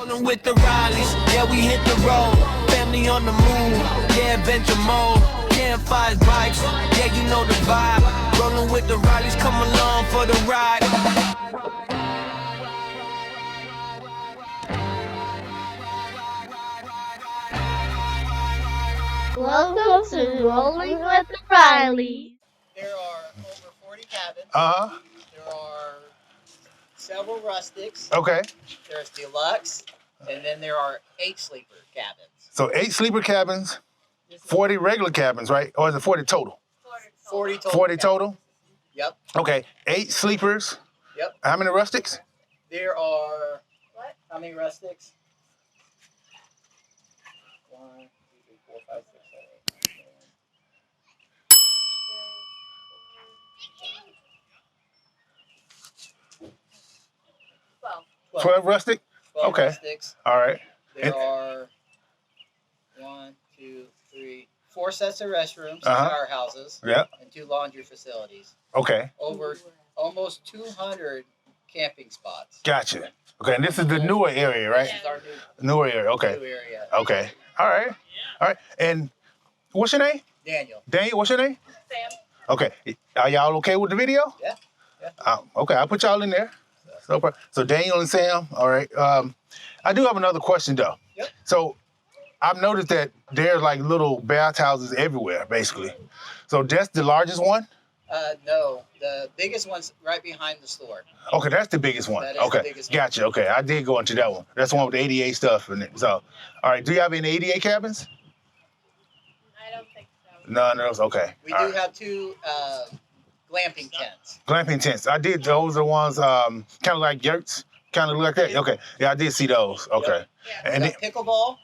Rolling with the Rileys, yeah, we hit the road. Family on the move, yeah, adventure mode. Campfires, bikes, yeah, you know the vibe. Rolling with the Rileys, come along for the ride. Welcome to Rolling with the Rileys. There are over 40 cabins. Uh-huh. There are several rustics. Okay. There's deluxe, and then there are 8 sleeper cabins. So 8 sleeper cabins, 40 regular cabins, right? Or is it 40 total? 40 total. 40 total? Yep. Okay. 8 sleepers. Yep. How many rustics? There are what? How many rustics? 1, 2, 3, 4, 5, 6, 7, 8, 9, 12 rustic? 12 Okay. rustics. All right. There are 1, 2, 3, 4 sets of restrooms, shower houses, Yep. and 2 laundry facilities. Okay. Over almost 200 camping spots. Gotcha. Okay, and this is the newer area, right? This is our Newer area. Okay. new area. Okay. All right. All right. And what's your name? Daniel. Daniel, what's your name? Sam. Okay. Are y'all okay with the video? Yeah. Okay, I'll put y'all in there. So Daniel and Sam, all right. I do have another question though. Yep. So I've noticed that there's like little bathhouses everywhere, basically. So that's the largest one? No, the biggest one's right behind the store. Okay, that's the biggest one. That is Okay, the biggest one. gotcha. Okay, I did go into that one. That's the one with the ADA stuff in it. So, all right, do you have any ADA cabins? I don't think so. None of those? Okay. We all do right. have 2 glamping tents. Glamping tents. I did. Those are the ones kind of like yurts, kind of look like that. Okay, yeah, I did see those. Okay. We And got pickleball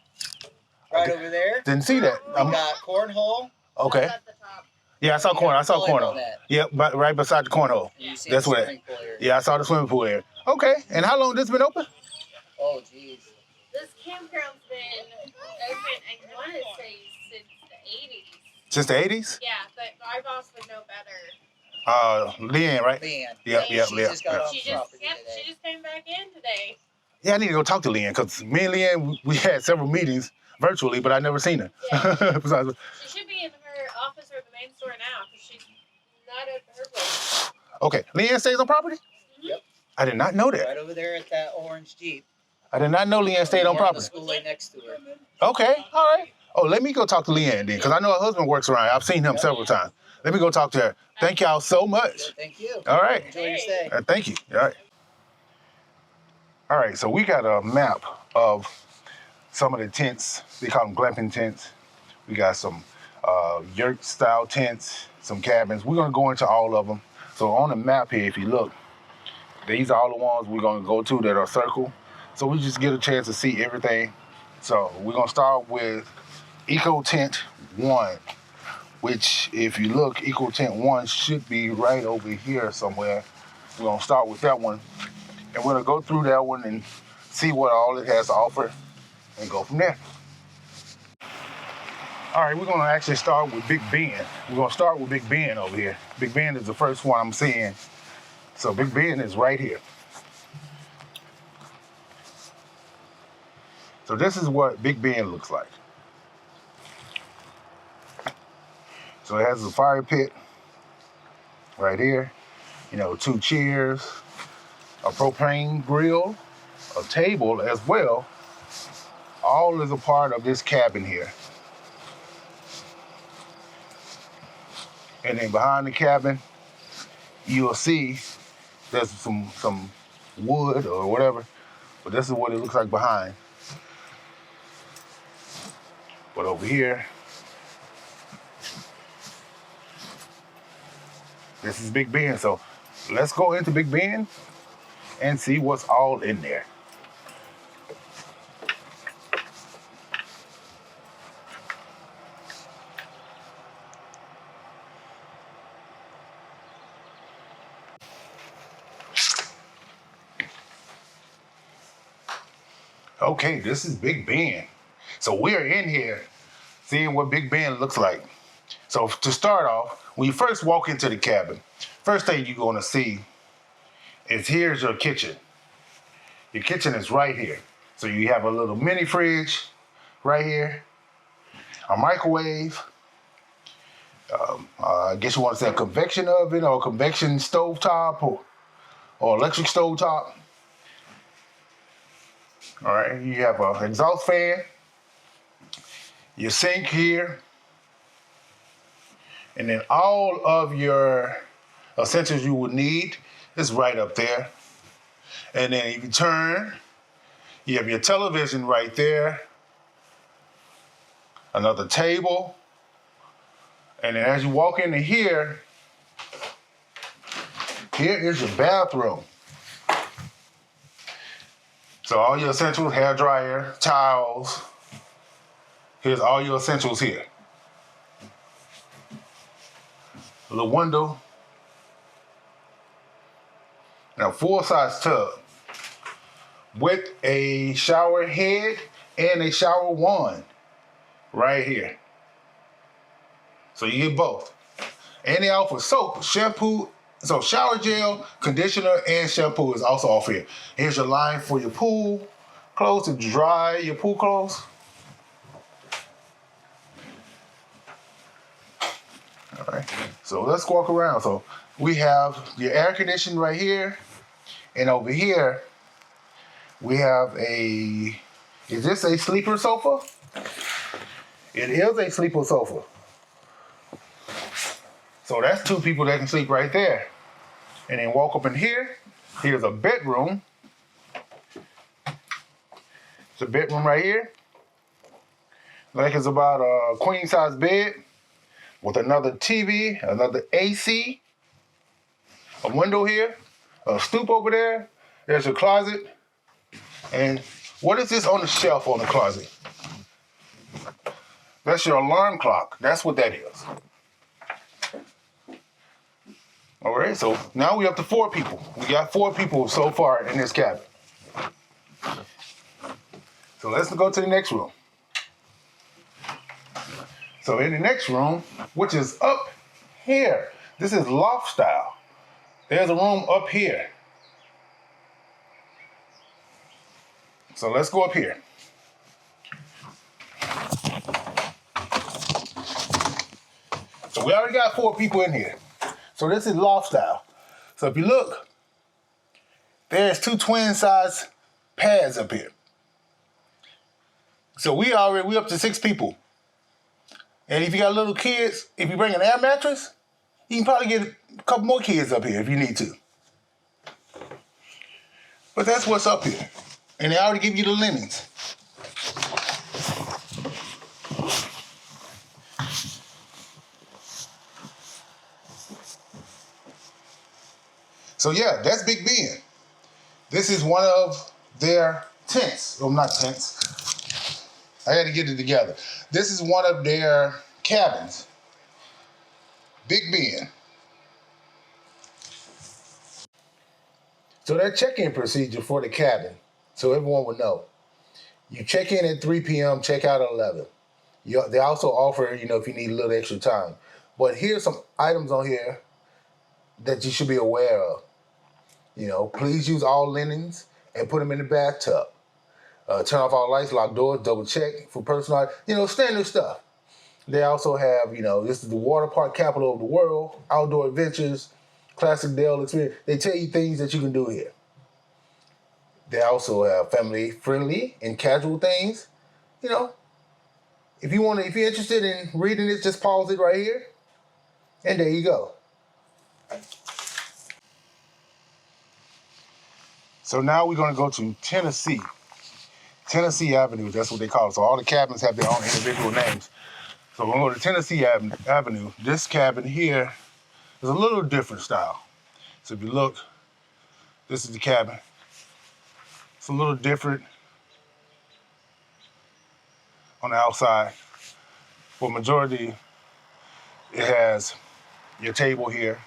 right over there. didn't see that. We got cornhole. Okay. That's at the top. Yeah, I saw cornhole. I saw Volleyball cornhole. net. Yep, right beside the cornhole. You see That's the what- swimming pool area. Yeah, I saw the swimming pool area. Okay, and how long this been open? Oh, jeez. This campground's been open, I want to say, since the 80s. Since the 80s? Yeah, but my boss would know better. Leanne, right? Man. Yep, She yep, just got yep. off She the just, property today. she just came back in today. Yeah, I need to go talk to Leanne because me and Leanne, we had several meetings virtually, but I never seen her. Besides, She should be in her office or the main store now because she's not at her place. okay, Leanne stays on property? Yep. I did not know that. Right over there at that orange Jeep. I did not know Leanne stayed on The property. school right next to her. Okay, all right. Oh, let me go talk to Leanne then because I know her husband works around. I've seen him several times. Let me go talk to her. Thank y'all so much. Thank you. All right. Enjoy your stay. Thank you. All right. All right, so we got a map of some of the tents. They call them glamping tents. We got some yurt-style tents, some cabins. We're going to go into all of them. So on the map here, if you look, these are all the ones we're going to go to that are circled. So we just get a chance to see everything. So we're going to start with Eco Tent 1, which if you look, Eco Tent 1 should be right over here somewhere. We're going to start with that one. And we're going to go through that one and see what all it has to offer and go from there. All right, we're going to actually start with Big Ben. We're going to start with Big Ben over here. Big Ben is the first one I'm seeing. So Big Ben is right here. So this is what Big Ben looks like. So it has a fire pit right here. You know, 2 chairs, a propane grill, a table as well. All is a part of this cabin here. And then behind the cabin, you'll see there's some wood or whatever, but this is what it looks like behind. But over here, this is Big Ben. So let's go into Big Ben and see what's all in there. Okay, this is Big Ben. So we're in here seeing what Big Ben looks like. So to start off, when you first walk into the cabin, first thing you're gonna see is here's your kitchen. Your kitchen is right here. So you have a little mini fridge right here, a microwave. I guess you want to say a convection oven or a convection stovetop or electric stovetop. All right, you have an exhaust fan, your sink here, and then all of your essentials you would need is right up there. And then if you turn, you have your television right there, another table, and then as you walk into here, here is your bathroom. So all your essentials, hair dryer, towels, here's all your essentials here. A little window, and a full-size tub with a shower head and a shower wand right here. So you get both. And they offer soap, shampoo, so shower gel, conditioner, and shampoo is also offered here. Here's your line for your pool clothes to dry your pool clothes. All right, so let's walk around. So we have your air conditioning right here, and over here we have is this a sleeper sofa? It is a sleeper sofa. So that's 2 people that can sleep right there. And then walk up in here. Here's a bedroom. It's a bedroom right here. Like it's about a queen size bed with another TV, another AC, a window here, a stoop over there. There's your closet. And what is this on the shelf on the closet? That's your alarm clock. That's what that is. All right, so now we're up to 4 people. We got 4 people so far in this cabin. So let's go to the next room. So in the next room, which is up here, this is loft style. There's a room up here. So let's go up here. So we already got 4 people in here. So this is loft style. So if you look, there's 2 twin size pads up here. So we up to 6 people. And if you got little kids, if you bring an air mattress, you can probably get a couple more kids up here if you need to. But that's what's up here. And they already give you the linens. So yeah, that's Big Ben. This is one of their tents. Well, not tents. I had to get it together. This is one of their cabins. Big Ben. So their check-in procedure for the cabin, so everyone would know. You check in at 3 p.m., check out at 11. They also offer, if you need a little extra time. But here's some items on here that you should be aware of. Please use all linens and put them in the bathtub. Turn off all lights, lock doors, double check for personal, standard stuff. They also have, this is the water park capital of the world, outdoor adventures, classic Dell experience. They tell you things that you can do here. They also have family friendly and casual things. If you're interested in reading this, just pause it right here. And there you go. So now we're going to go to Tennessee Avenue, that's what they call it. So all the cabins have their own individual names. So we're going to go to Tennessee Avenue. This cabin here is a little different style. So if you look, this is the cabin. It's a little different on the outside. For majority, it has your table here,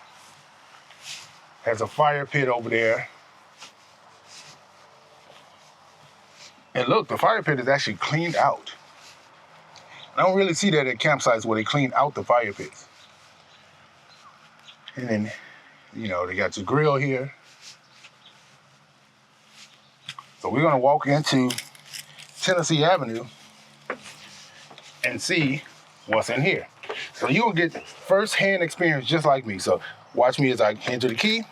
has a fire pit over there. And look, the fire pit is actually cleaned out. I don't really see that at campsites where they clean out the fire pits. And then, they got your grill here. So we're gonna walk into Tennessee Avenue and see what's in here. So you'll get first-hand experience just like me. So watch me as I enter the key.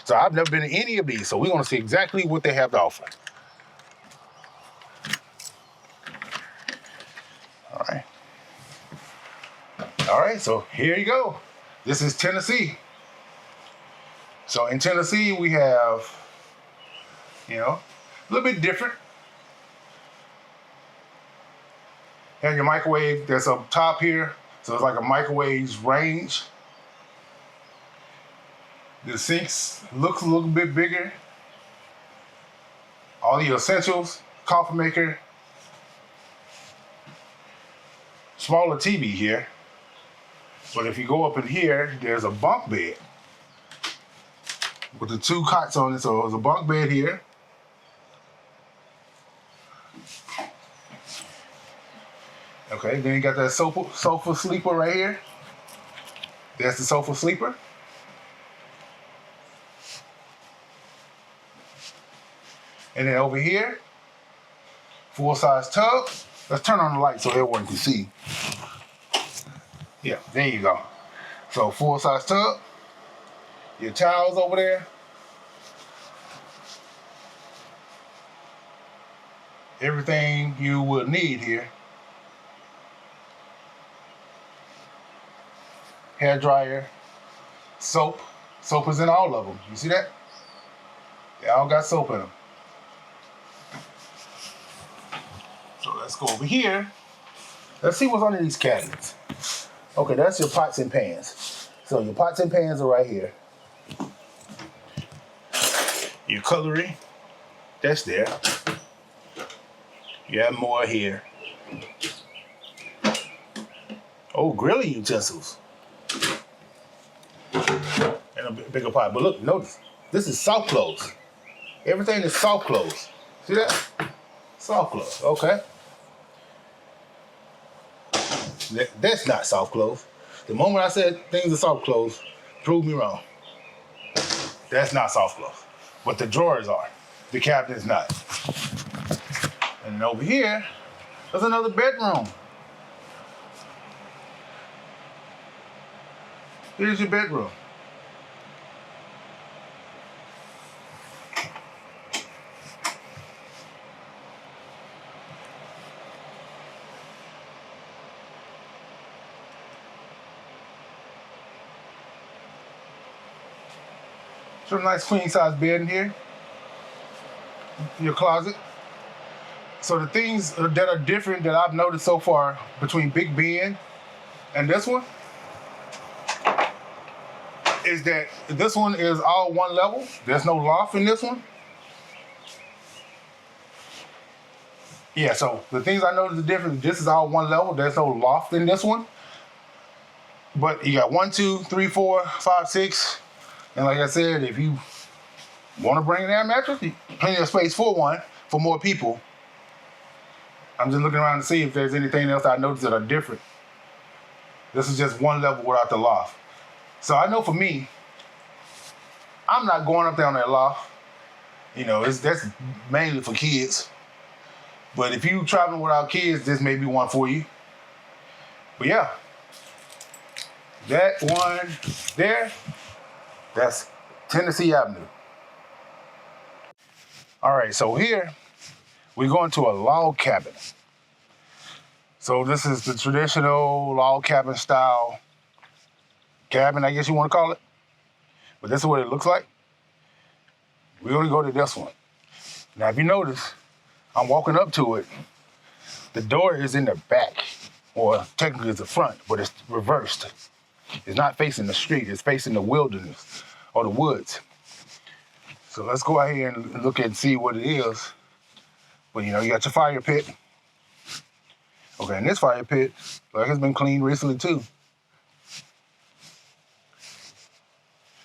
So I've never been in any of these, so we're gonna see exactly what they have to offer. All right, so here you go. This is Tennessee. So in Tennessee, we have, a little bit different. You have your microwave that's up top here. So it's like a microwave range. The sinks looks a little bit bigger. All your essentials, coffee maker. Smaller TV here. But if you go up in here, there's a bunk bed with the 2 cots on it. So there's a bunk bed here. Okay, then you got that sofa sleeper right here. That's the sofa sleeper. And then over here, full-size tub. Let's turn on the light so everyone can see. Yeah, there you go. So full-size tub. Your towels over there. Everything you will need here. Hair dryer, soap. Soap is in all of them. You see that? They all got soap in them. So let's go over here. Let's see what's under these cabinets. Okay, that's your pots and pans. So your pots and pans are right here. Your cutlery, that's there. You have more here. Oh, grilling utensils. And a bigger pot. But look, notice, this is soft close. Everything is soft close. See that? Soft close, okay. That's not soft close. The moment I said things are soft close, prove me wrong. That's not soft close. But the drawers are. The cabinet is not. And then over here, there's another bedroom. Here's your bedroom. Some nice queen size bed in here. Your closet. So the things that are different that I've noticed so far between Big Ben and this one is that this one is all one level. There's no loft in this one. Yeah, so the things I noticed the difference, this is all one level. There's no loft in this one. But you got 1, 2, 3, 4, 5, 6. And like I said, if you want to bring an air mattress, plenty of space for one, for more people. I'm just looking around to see if there's anything else I noticed that are different. This is just one level without the loft. So I know for me, I'm not going up there on that loft. That's mainly for kids. But if you traveling without kids, this may be one for you. But yeah, that one there, that's Tennessee Avenue. All right, so here we're going to a log cabin. So this is the traditional log cabin style cabin, I guess you want to call it. But this is what it looks like. We're going to go to this one. Now, if you notice, I'm walking up to it. The door is in the back, or technically it's the front, but it's reversed. It's not facing the street, it's facing the wilderness or the woods. So let's go out here and look and see what it is. But you got your fire pit. Okay, and this fire pit, like it's been cleaned recently too.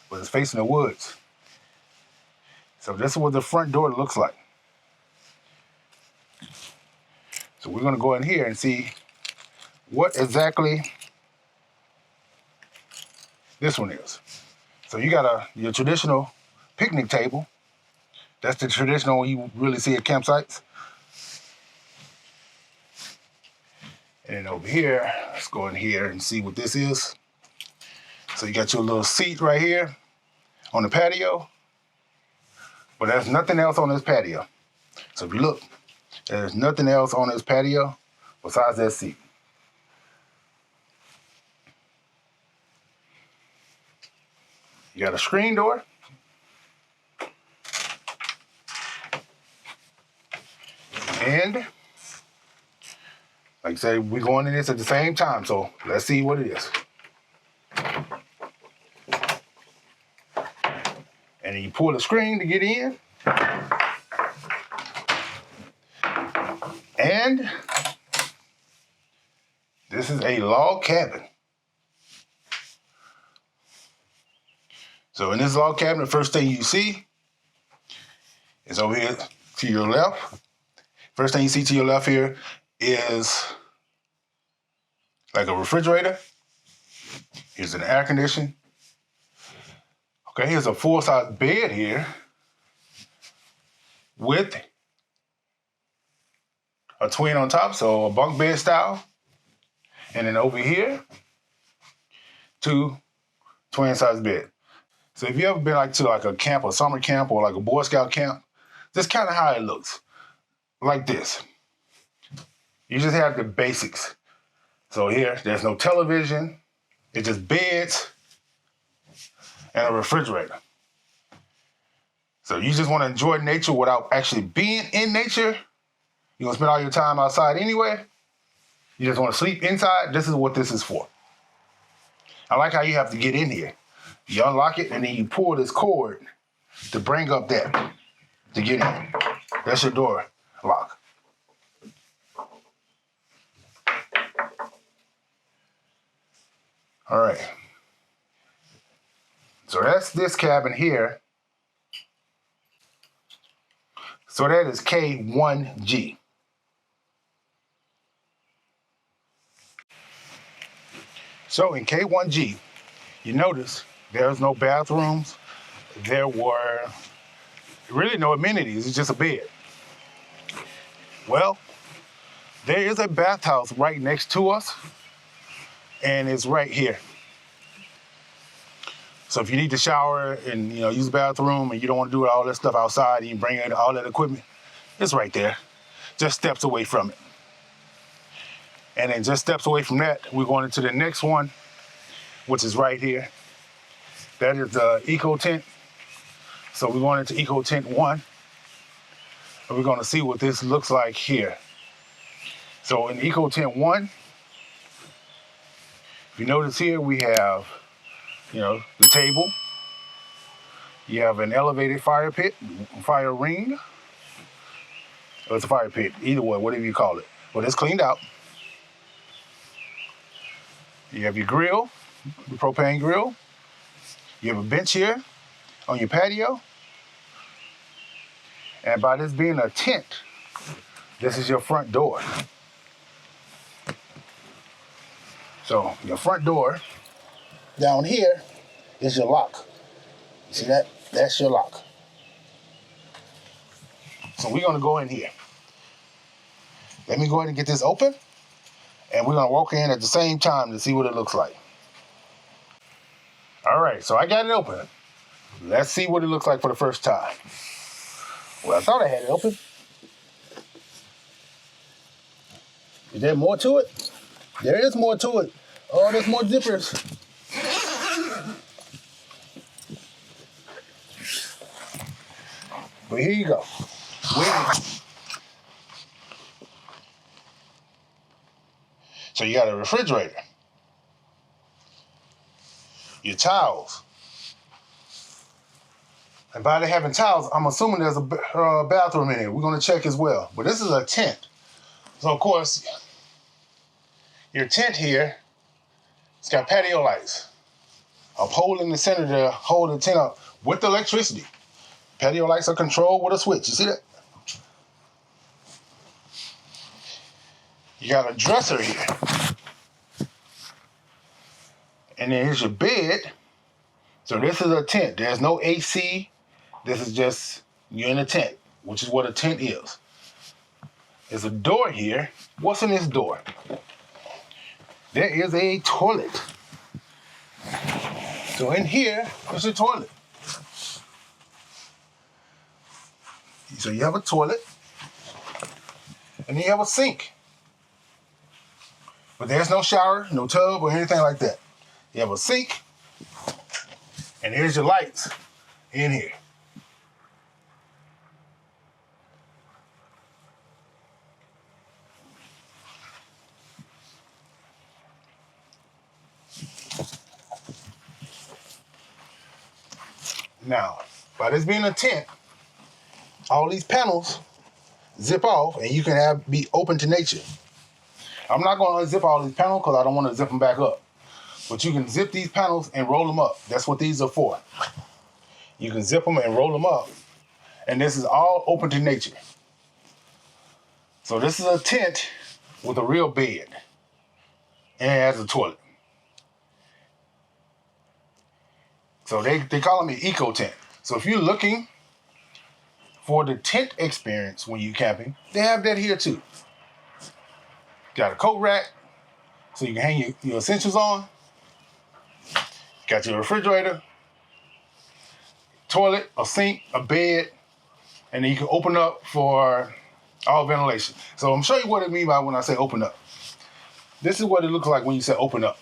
But it's facing the woods. So this is what the front door looks like. So we're gonna go in here and see what exactly this one is. So you got your traditional picnic table. That's the traditional you really see at campsites. And over here, let's go in here and see what this is. So you got your little seat right here on the patio, but there's nothing else on this patio. So if you look, there's nothing else on this patio besides that seat. You got a screen door. And like I said, we're going in this at the same time, so let's see what it is. And then you pull the screen to get in. And this is a log cabin. So in this log cabin, the first thing you see is over here to your left. First thing you see to your left here is like a refrigerator. Here's an air conditioner. Okay, here's a full-size bed here with a twin on top, so a bunk bed style. And then over here, 2 twin-size beds. So if you ever been to a camp, a summer camp, or like a Boy Scout camp, this is kind of how it looks. Like this. You just have the basics. So here, there's no television. It's just beds and a refrigerator. So you just want to enjoy nature without actually being in nature. You're going to spend all your time outside anyway. You just want to sleep inside. This is what this is for. I like how you have to get in here. You unlock it, and then you pull this cord to bring up that, to get in. That's your door lock. All right. So that's this cabin here. So that is K1G. So in K1G, you notice there's no bathrooms. There were really no amenities. It's just a bed. Well, there is a bathhouse right next to us, and it's right here. So if you need to shower and use the bathroom and you don't want to do all that stuff outside and you bring in all that equipment, it's right there, just steps away from it. And then just steps away from that, we're going into the next one, which is right here. That is the Eco Tent. So we're going into Eco Tent 1, and we're going to see what this looks like here. So in Eco Tent 1, if you notice here, we have the table. You have an elevated fire pit, fire ring. Or it's a fire pit, either way, whatever you call it. But it's cleaned out. You have your grill, the propane grill. You have a bench here on your patio. And by this being a tent, this is your front door. So your front door down here is your lock. You see that? That's your lock. So we're gonna go in here. Let me go ahead and get this open, and we're gonna walk in at the same time to see what it looks like. All right, so I got it open. Let's see what it looks like for the first time. Well, I thought I had it open. Is there more to it? There is more to it. Oh, there's more zippers. But here you go. So you got a refrigerator, your towels. And by the having towels, I'm assuming there's a bathroom in here. We're going to check as well. But this is a tent. So, of course, your tent here, it's got patio lights. A pole in the center to hold the tent up with electricity. Patio lights are controlled with a switch. You see that? You got a dresser here. And then here's your bed. So this is a tent. There's no AC. This is just, you're in a tent, which is what a tent is. There's a door here. What's in this door? there is a toilet. So in here is a toilet. So you have a toilet, and then you have a sink. But there's no shower, no tub, or anything like that. You have a sink, and here's your lights in here. Now, by this being a tent, all these panels zip off, and you can be open to nature. I'm not going to unzip all these panels because I don't want to zip them back up. But you can zip these panels and roll them up. That's what these are for. You can zip them and roll them up, and this is all open to nature. So this is a tent with a real bed, and it has a toilet. So they call them an eco tent. So if you're looking for the tent experience when you're camping, they have that here too. Got a coat rack, so you can hang your essentials on. Got your refrigerator, toilet, a sink, a bed, and then you can open up for all ventilation. So I'm showing you what I mean by when I say open up. This is what it looks like when you say open up.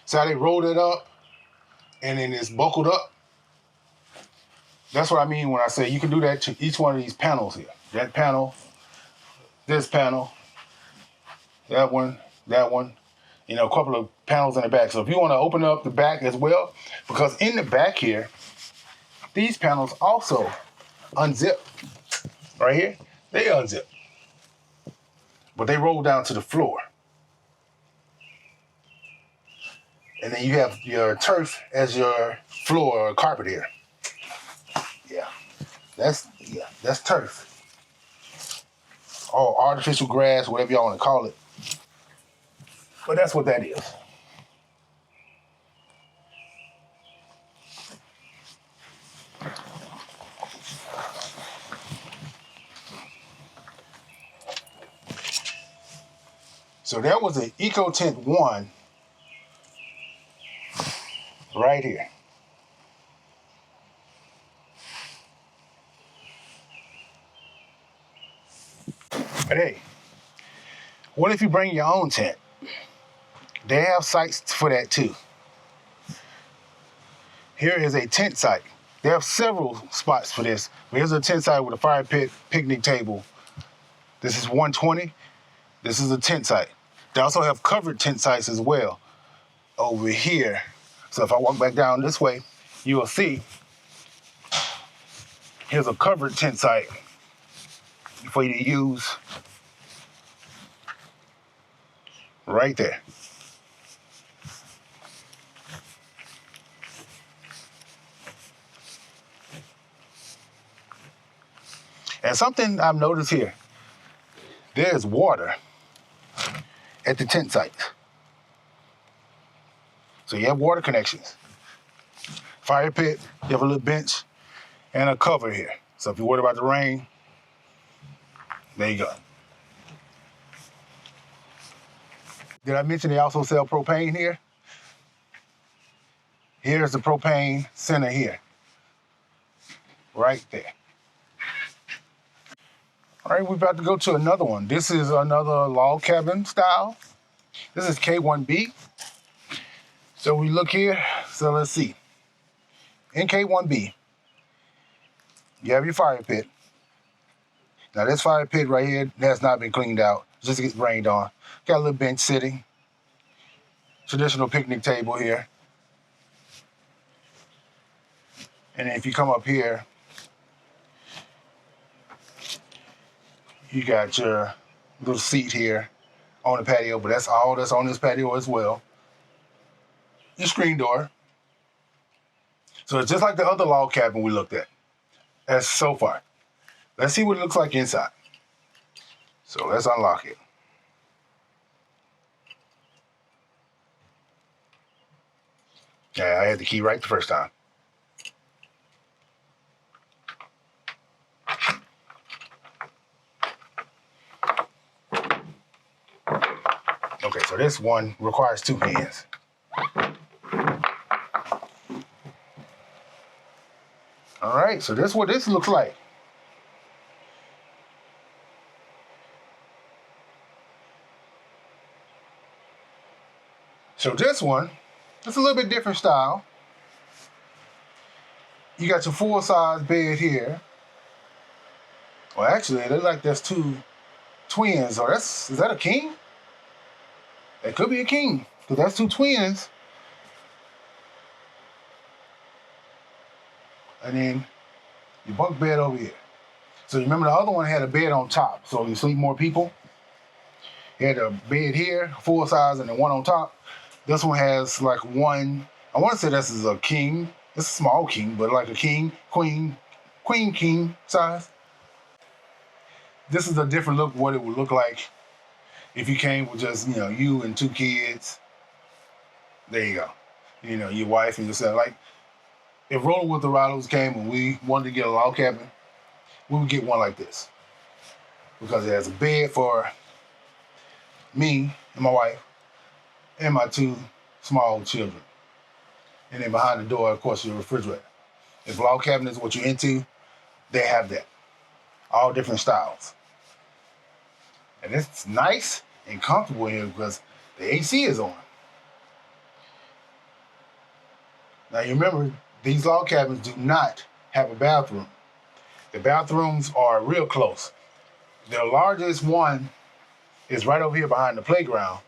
See how they rolled it up and then it's buckled up? That's what I mean when I say you can do that to each one of these panels here. That panel, this panel, that one, you know, a couple of panels in the back. So if you want to open up the back as well, because in the back here, these panels also unzip. Right here, they unzip. But they roll down to the floor. And then you have your turf as your floor or carpet here. Yeah, that's turf. Or artificial grass, whatever y'all want to call it. But that's what that is. So that was an Eco Tent 1 right here. But hey, what if you bring your own tent? They have sites for that too. Here is a tent site. They have several spots for this. Here's a tent site with a fire pit, picnic table. This is 120. This is a tent site. They also have covered tent sites as well over here. So if I walk back down this way, you will see here's a covered tent site for you to use right there. And something I've noticed here, there's water at the tent site. So you have water connections. Fire pit, you have a little bench, and a cover here. So if you're worried about the rain, there you go. Did I mention they also sell propane here? Here's the propane center here. Right there. All right, we're about to go to another one. This is another log cabin style. This is K1B. So we look here, so let's see. In K1B, you have your fire pit. Now this fire pit right here has not been cleaned out, just gets rained on. Got a little bench sitting. Traditional picnic table here. And then if you come up here, you got your little seat here on the patio, but that's all that's on this patio as well. Your screen door. So it's just like the other log cabin we looked at. That's so far. Let's see what it looks like inside. So let's unlock it. Yeah, I had the key right the first time. Okay, so So this one requires 2 pins. All right, so this is what this looks like. So this one, it's a little bit different style. You got your full-size bed here. Well, actually, it looks like there's 2 twins. Or is that a king? That could be a king, because that's 2 twins. And then your bunk bed over here. So you remember the other one had a bed on top, so you sleep more people. You had a bed here, full size, and then one on top. This one has like one, I want to say this is a king. It's a small king, but like a king, queen, king size. This is a different look, what it would look like if you came with just, you and 2 kids. There you go. Your wife and yourself. Like, if Rolling with the Riders came and we wanted to get a log cabin, we would get one like this. Because it has a bed for me and my wife and my 2 small children. And then behind the door, of course, your refrigerator. If log cabin is what you're into, they have that. All different styles. And it's nice and comfortable here because the AC is on. Now you remember, these log cabins do not have a bathroom. The bathrooms are real close. The largest one is right over here behind the playground.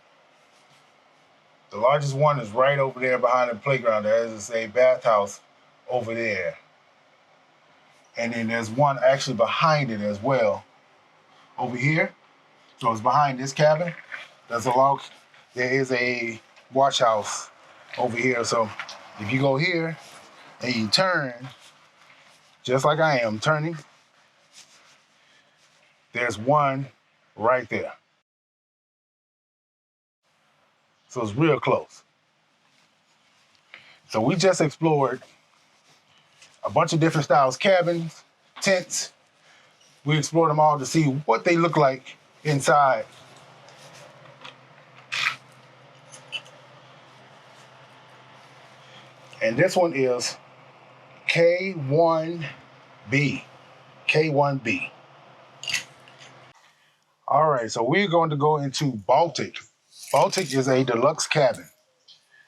The largest one is right over there behind the playground. There is a bathhouse over there. And then there's one actually behind it as well. Over here. So it's behind this cabin. There is a watch house over here. So if you go here and you turn, just like I am turning, there's one right there. So it's real close. So we just explored a bunch of different styles, cabins, tents. We explored them all to see what they look like inside. And this one is K1B. K1B. All right, so we're going to go into Baltic. Baltic is a deluxe cabin.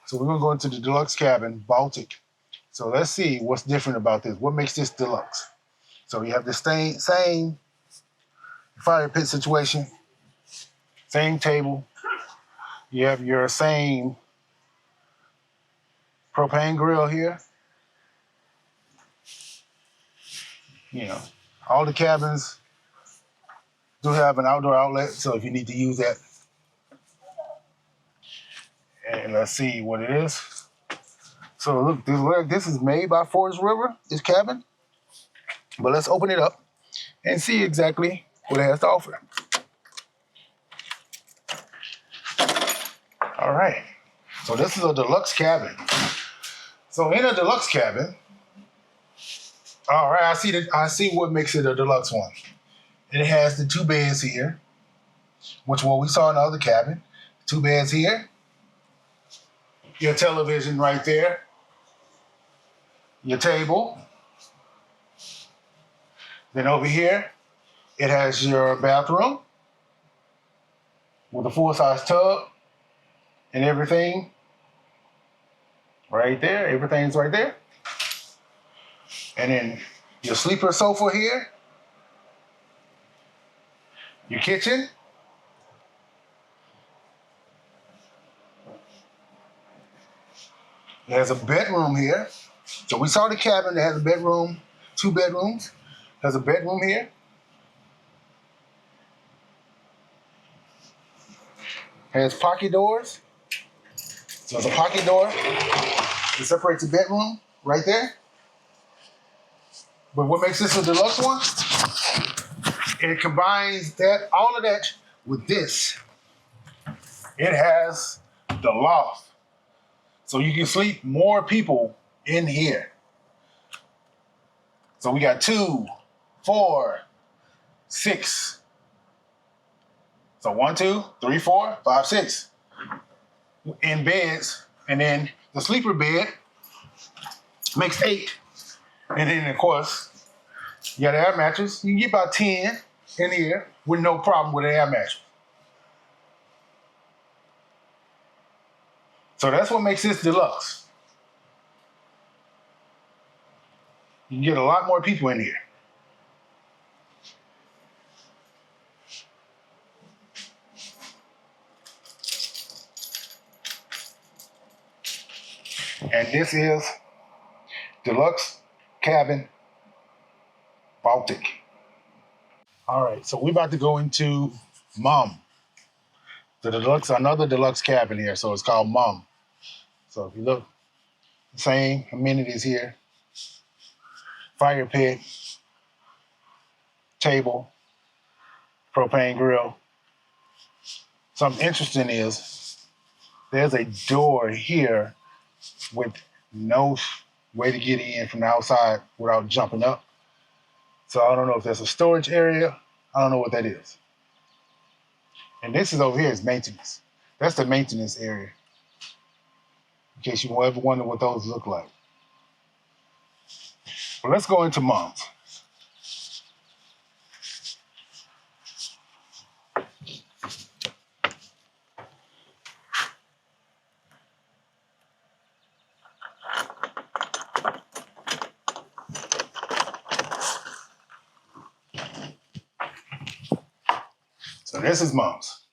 So we're going to go into the deluxe cabin, Baltic. So let's see what's different about this. What makes this deluxe? So you have the same fire pit situation, same table. You have your same propane grill here. All the cabins do have an outdoor outlet, so if you need to use that. And let's see what it is. So look, this is made by Forest River, this cabin. But let's open it up and see exactly what it has to offer. All right, so this is a deluxe cabin. So in a deluxe cabin, all right, I see what makes it a deluxe one. It has the 2 beds here, which what we saw in the other cabin. 2 beds here. Your television right there. Your table. Then over here, it has your bathroom with a full-size tub and everything right there. Everything's right there. And then your sleeper sofa here. Your kitchen. There's a bedroom here. So we saw the cabin that has a bedroom, 2 bedrooms. There's a bedroom here. Has pocket doors. So there's a pocket door that separates the bedroom right there. But what makes this a deluxe one? It combines all of that with this. It has the loft. So you can sleep more people in here. So we got 2, 4, 6. So 1, 2, 3, 4, 5, 6. in beds, and then the sleeper bed makes 8. And then, of course, you got an air mattress. You can get about 10 in here with no problem with an air mattress. So that's what makes this deluxe. You can get a lot more people in here. And this is Deluxe Cabin Baltic. All right, so we're about to go into Mum. The deluxe, another deluxe cabin here, so it's called Mum. So if you look, same amenities here. Fire pit, table, propane grill. Something interesting is there's a door here with no way to get in from the outside without jumping up. So I don't know if there's a storage area. I don't know what that is. And this is over here is maintenance. That's the maintenance area. In case you ever wonder what those look like. Well, let's go into Mom's. So this is Mom's.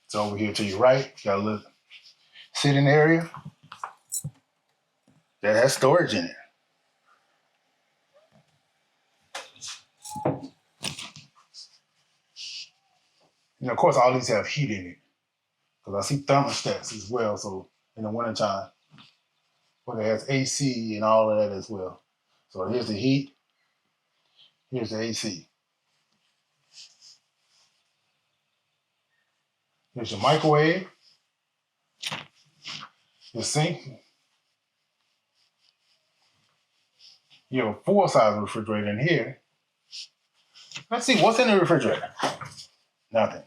It's over here to your right. Got a little sitting area that has storage in it. And of course, all these have heat in it. Because I see thermostats as well, so in the wintertime. But it has AC and all of that as well. So here's the heat. Here's the AC. Here's your microwave. Your sink. You have a full-size refrigerator in here. Let's see, what's in the refrigerator? Nothing.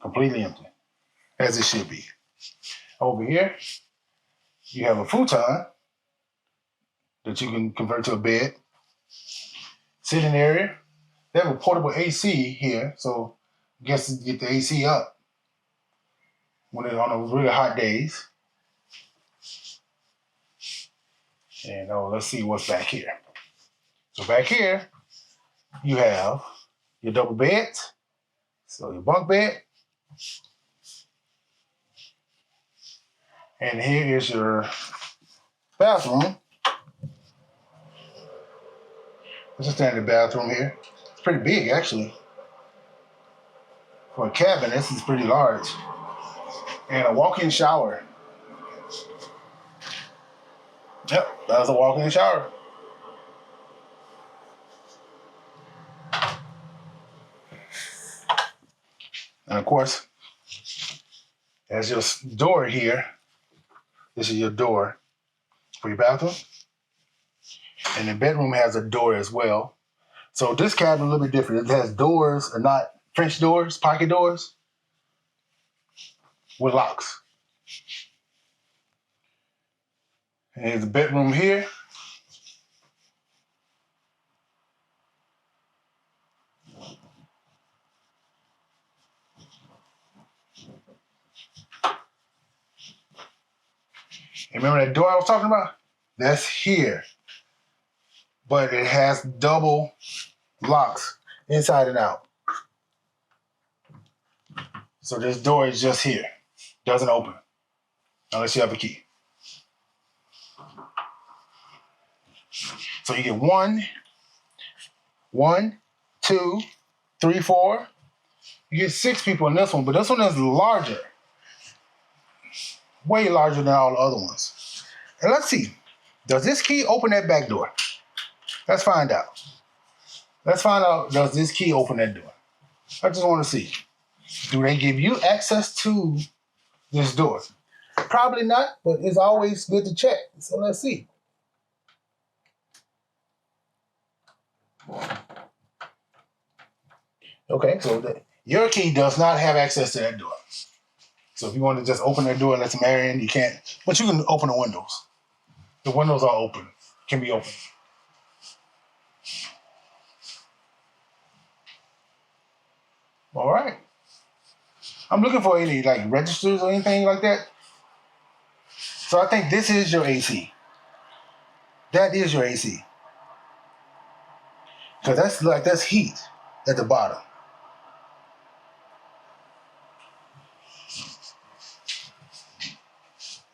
Completely empty. As it should be. Over here, you have a futon that you can convert to a bed. Sitting area. They have a portable AC here, so I guess you get the AC up when it's on those really hot days. And let's see what's back here. So back here, you have your double beds. So your bunk bed. And here is your bathroom. It's a standard bathroom here. It's pretty big, actually. For a cabin, this is pretty large. And a walk-in shower. Yep, that's a walk-in shower. And of course, there's your door here. This is your door for your bathroom. And the bedroom has a door as well. So this cabin is a little bit different. It has doors, or not French doors, pocket doors, with locks. And here's the bedroom here. And remember that door I was talking about? That's here. But it has double locks inside and out. So this door is just here. Doesn't open unless you have a key. So you get 1, 2, 3, 4. You get 6 people in this one, but this one is larger. Way larger than all the other ones. And let's see. Does this key open that back door? Let's find out. Let's find out, does this key open that door? I just want to see. Do they give you access to this door? Probably not, but it's always good to check. So let's see. Okay, so your key does not have access to that door. So if you want to just open that door and let some air in, you can't. But you can open the windows. The windows are open, can be open. All right. I'm looking for any like registers or anything like that. So I think this is your AC. That is your AC. Because that's heat at the bottom.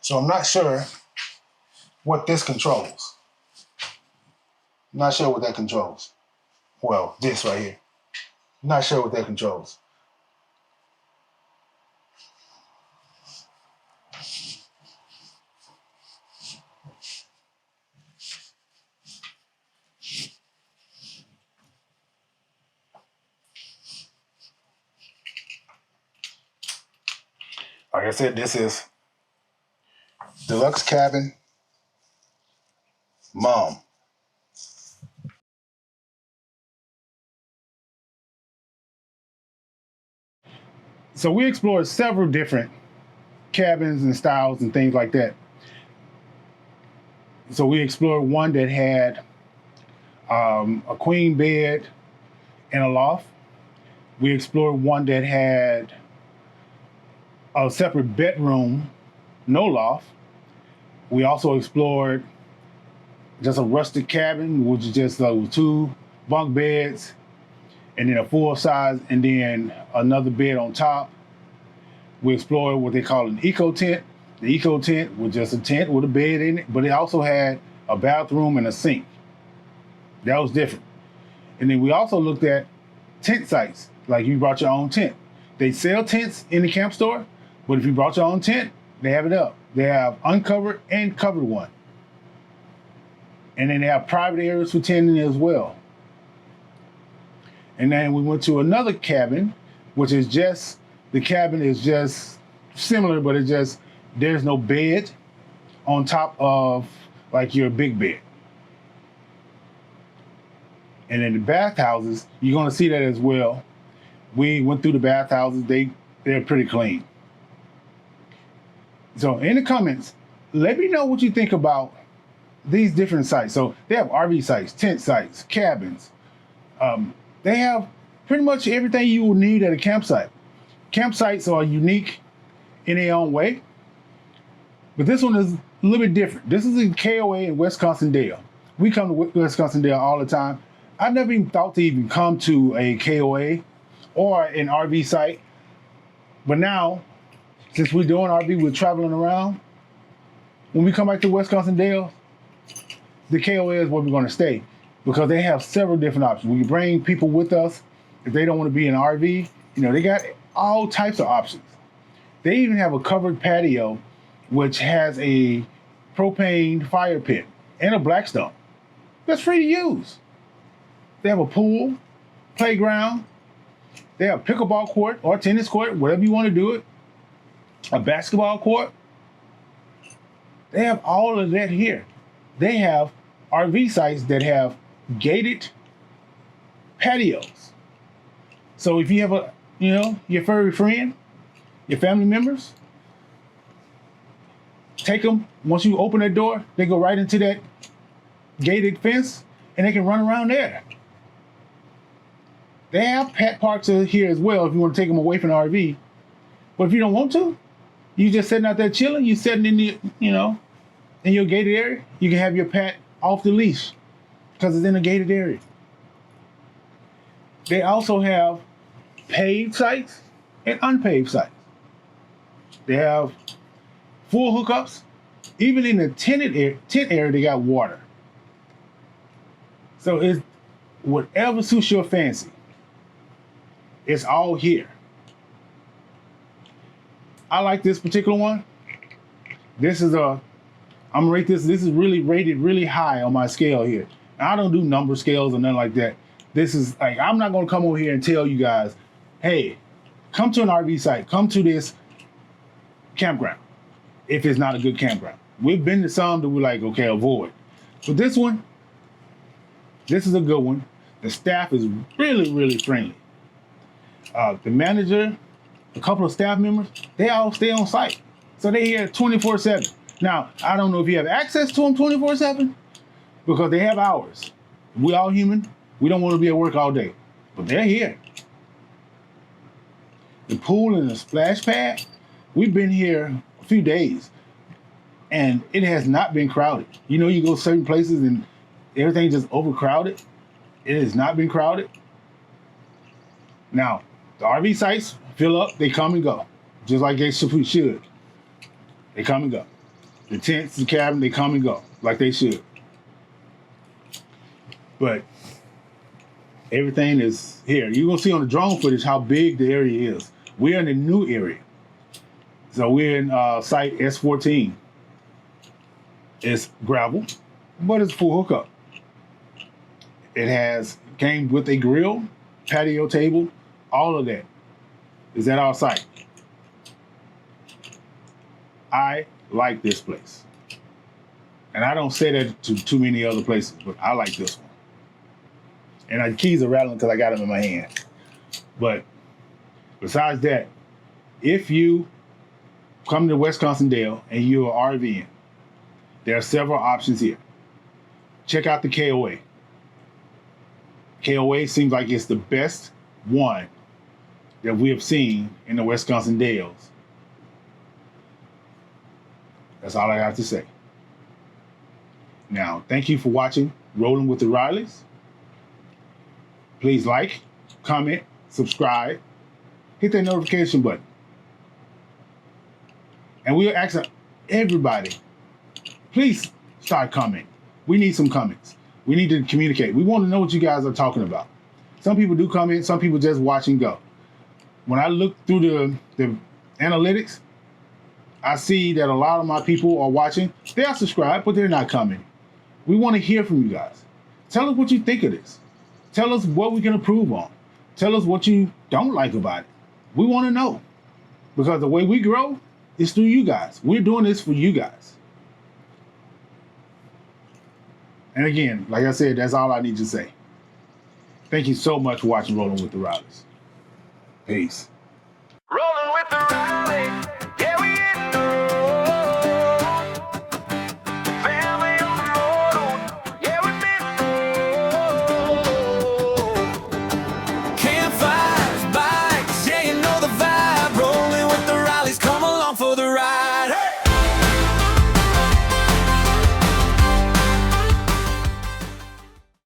So I'm not sure what this controls. I'm not sure what that controls. Well, this right here. I'm not sure what that controls. Like I said, this is Deluxe Cabin Mom. So we explored several different cabins and styles and things like that. So we explored one that had a queen bed and a loft. We explored one that had a separate bedroom, no loft. We also explored just a rustic cabin, which is just 2 bunk beds, and then a full size, and then another bed on top. We explored what they call an eco tent. The eco tent was just a tent with a bed in it, but it also had a bathroom and a sink. That was different. And then we also looked at tent sites, like you brought your own tent. They sell tents in the camp store, but if you brought your own tent, they have it up. They have uncovered and covered one. And then they have private areas for tenting as well. And then we went to another cabin, which is just, the cabin is just similar, but it's just, there's no bed on top of like your big bed. And in the bathhouses, you're gonna see that as well. We went through the bathhouses, they're pretty clean. So in the comments, let me know what you think about these different sites. So they have RV sites, tent sites, cabins. They have pretty much everything you will need at a campsite. Campsites are unique in their own way, but this one is a little bit different. This is in KOA in Wisconsin Dells. We come to Wisconsin Dells all the time. I've never even thought to even come to a KOA or an RV site, but now, since we're doing RV, we're traveling around. When we come back to Wisconsin Dells, the KOA is where we're going to stay because they have several different options. We can bring people with us if they don't want to be in an RV. You know, they got all types of options. They even have a covered patio, which has a propane fire pit and a Blackstone. That's free to use. They have a pool, playground. They have a pickleball court or tennis court, whatever you want to do it. A basketball court. They have all of that here. They have RV sites that have gated patios. So if you have your furry friend, your family members, take them. Once you open that door, they go right into that gated fence and they can run around there. They have pet parks here as well if you want to take them away from the RV. But if you don't want to, you just sitting out there chilling, you sitting in the, in your gated area, you can have your pet off the leash because it's in a gated area. They also have paved sites and unpaved sites. They have full hookups. Even in the tent area, they got water. So it's whatever suits your fancy. It's all here. I like this particular one. This is I'm gonna rate this. This is really rated really high on my scale here. Now, I don't do number scales or nothing like that. This is like, I'm not gonna come over here and tell you guys, hey, come to an RV site, come to this campground if it's not a good campground. We've been to some that we're like, okay, avoid. But this one, this is a good one. The staff is really, really friendly. The manager a couple of staff members, they all stay on site. So they're here 24/7. Now, I don't know if you have access to them 24/7 because they have hours. We all human. We don't want to be at work all day, but they're here. The pool and the splash pad, we've been here a few days and it has not been crowded. You know, you go certain places and everything just overcrowded. It has not been crowded. Now, the RV sites fill up, they come and go, just like they should. They come and go. The tents, the cabin, they come and go, like they should. But everything is here. You're gonna see on the drone footage how big the area is. We're in a new area. So we're in site S14. It's gravel, but it's full hookup. It came with a grill, patio table, all of that is at our site. I like this place. And I don't say that to too many other places, but I like this one. And the keys are rattling because I got them in my hand. But besides that, if you come to Wisconsin Dells and you're RVing, there are several options here. Check out the KOA. KOA seems like it's the best one that we have seen in the Wisconsin Dells. That's all I have to say. Now, thank you for watching Rolling with the Rileys. Please like, comment, subscribe, hit that notification button. And we are asking everybody, please start commenting. We need some comments. We need to communicate. We want to know what you guys are talking about. Some people do comment, some people just watch and go. When I look through the analytics, I see that a lot of my people are watching. They are subscribed, but they're not commenting. We want to hear from you guys. Tell us what you think of this. Tell us what we can improve on. Tell us what you don't like about it. We want to know. Because the way we grow is through you guys. We're doing this for you guys. And again, like I said, that's all I need to say. Thank you so much for watching Rolling with the Rileys. Peace. Rolling with the Rileys.